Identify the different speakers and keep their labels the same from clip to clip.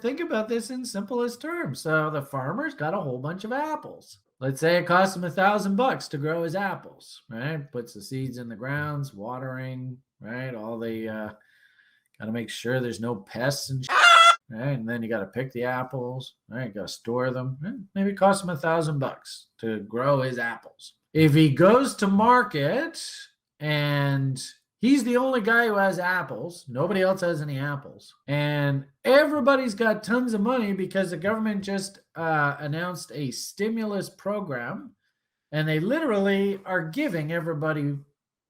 Speaker 1: think about this in simplest terms. So the farmer's got a whole bunch of apples. Let's say it costs him $1,000 to grow his apples, right? Puts the seeds in the grounds, watering, right? All the got to make sure there's no pests and right? And then you got to pick the apples, right? You got to store them. Maybe it costs him $1,000 to grow his apples. If he goes to market and he's the only guy who has apples, nobody else has any apples, and everybody's got tons of money because the government just announced a stimulus program, and they literally are giving everybody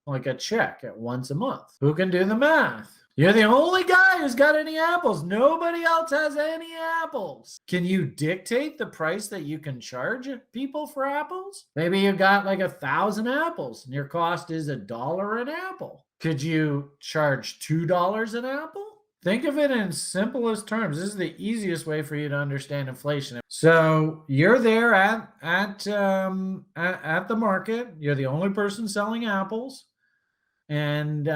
Speaker 1: like a check at once a month. Who can do the math? You're the only guy who's got any apples. Nobody else has any apples. Can you dictate the price that you can charge people for apples? Maybe you got like 1,000 apples and your cost is $1 an apple. Could you charge $2 an apple? Think of it in simplest terms. This is the easiest way for you to understand inflation. So you're there at the market. You're the only person selling apples. And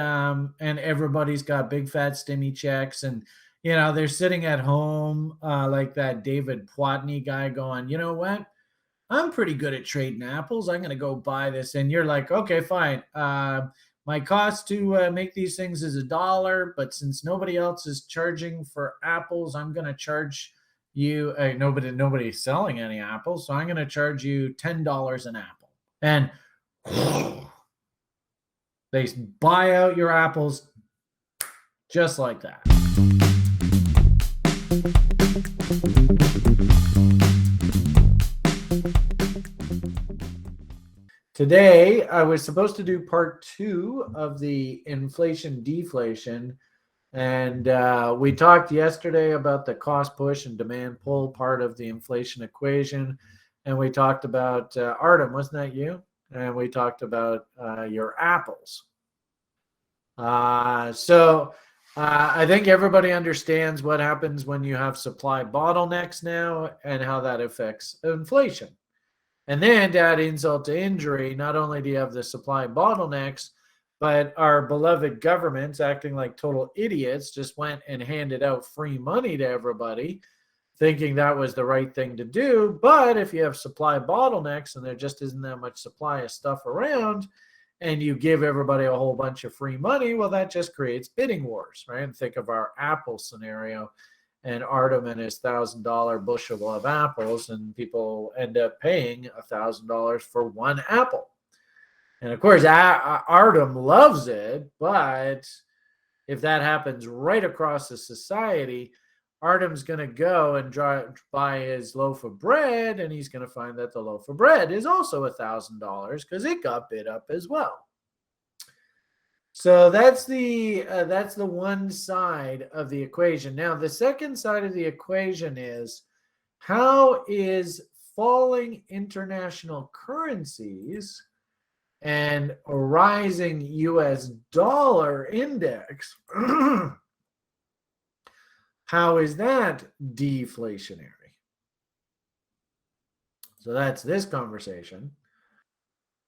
Speaker 1: everybody's got big fat stimmy checks, and they're sitting at home like that David Pwatney guy going, you know what, I'm pretty good at trading apples, I'm gonna go buy this. And you're like, okay, fine, my cost to make these things is $1, but since nobody else is charging for apples, I'm gonna charge you nobody's selling any apples, so I'm gonna charge you $10 an apple. And they buy out your apples just like that. Today, I was supposed to do part 2 of the inflation deflation. And we talked yesterday about the cost push and demand pull part of the inflation equation. And we talked about Artem, wasn't that you? And we talked about your apples. So I think everybody understands what happens when you have supply bottlenecks now and how that affects inflation. And then to add insult to injury, not only do you have the supply bottlenecks, but our beloved governments acting like total idiots just went and handed out free money to everybody, thinking that was the right thing to do. But if you have supply bottlenecks and there just isn't that much supply of stuff around, and you give everybody a whole bunch of free money, well, that just creates bidding wars, right? And think of our apple scenario and Artem and his $1,000 bushel of apples, and people end up paying $1,000 for one apple. And of course, Artem loves it, but if that happens right across the society, Artem's going to go and buy his loaf of bread, and he's going to find that the loaf of bread is also $1,000 because it got bid up as well. So that's the one side of the equation. Now, the second side of the equation is, how is falling international currencies and a rising US dollar index how is that deflationary? So that's this conversation.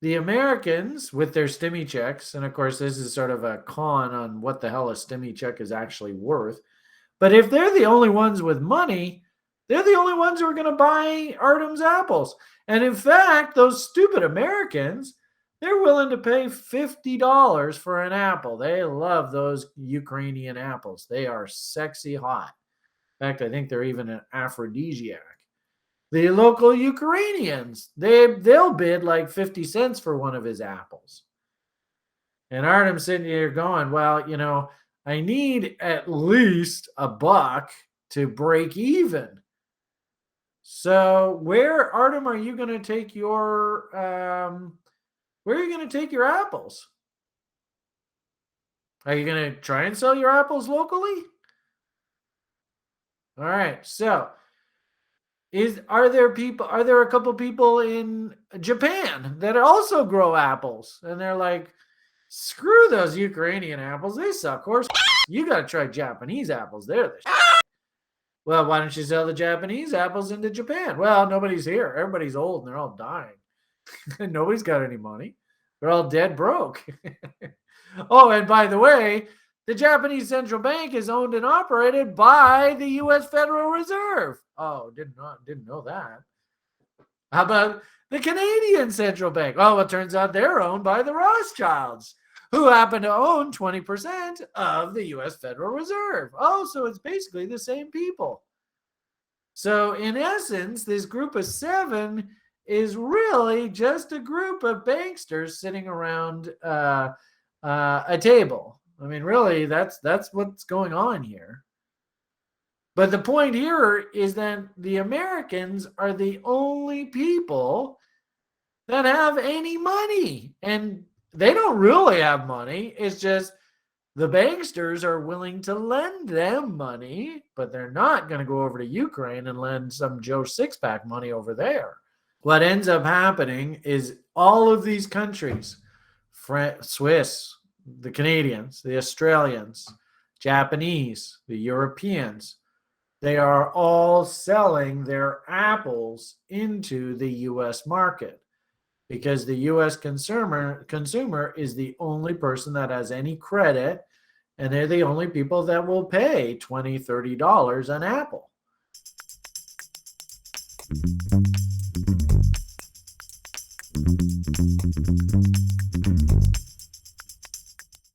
Speaker 1: The Americans, with their stimmy checks, and of course this is sort of a con on what the hell a stimmy check is actually worth, but if they're the only ones with money, they're the only ones who are going to buy Artem's apples. And in fact, those stupid Americans, they're willing to pay $50 for an apple. They love those Ukrainian apples. They are sexy hot. In fact, I think they're even an aphrodisiac. The local Ukrainians, they'll bid like 50 cents for one of his apples. And Artem's sitting here going, well, I need at least $1 to break even. So Artem, are you going to take your where are you going to take your apples? Are you going to try and sell your apples locally? All right. So are there a couple people in Japan that also grow apples? And they're like, screw those Ukrainian apples. They suck. Horse. You got to try Japanese apples. They're the shit. Well, why don't you sell the Japanese apples into Japan? Well, nobody's here. Everybody's old and they're all dying. Nobody's got any money. They're all dead broke. Oh, and by the way, The Japanese central bank is owned and operated by the U.S. Federal Reserve. Oh, didn't know that. How about the Canadian central bank? Oh, it turns out they're owned by the Rothschilds, who happen to own 20% of the U.S. Federal Reserve. Oh, so it's basically the same people. So in essence, this group of 7 is really just a group of banksters sitting around a table. I mean, really, that's what's going on here. But the point here is that the Americans are the only people that have any money. And they don't really have money. It's just the banksters are willing to lend them money, but they're not going to go over to Ukraine and lend some Joe Sixpack money over there. What ends up happening is all of these countries, Swiss, the Canadians, the Australians, Japanese, the Europeans, they are all selling their apples into the U.S. market because the U.S. consumer is the only person that has any credit, and they're the only people that will pay $20, $30 an apple.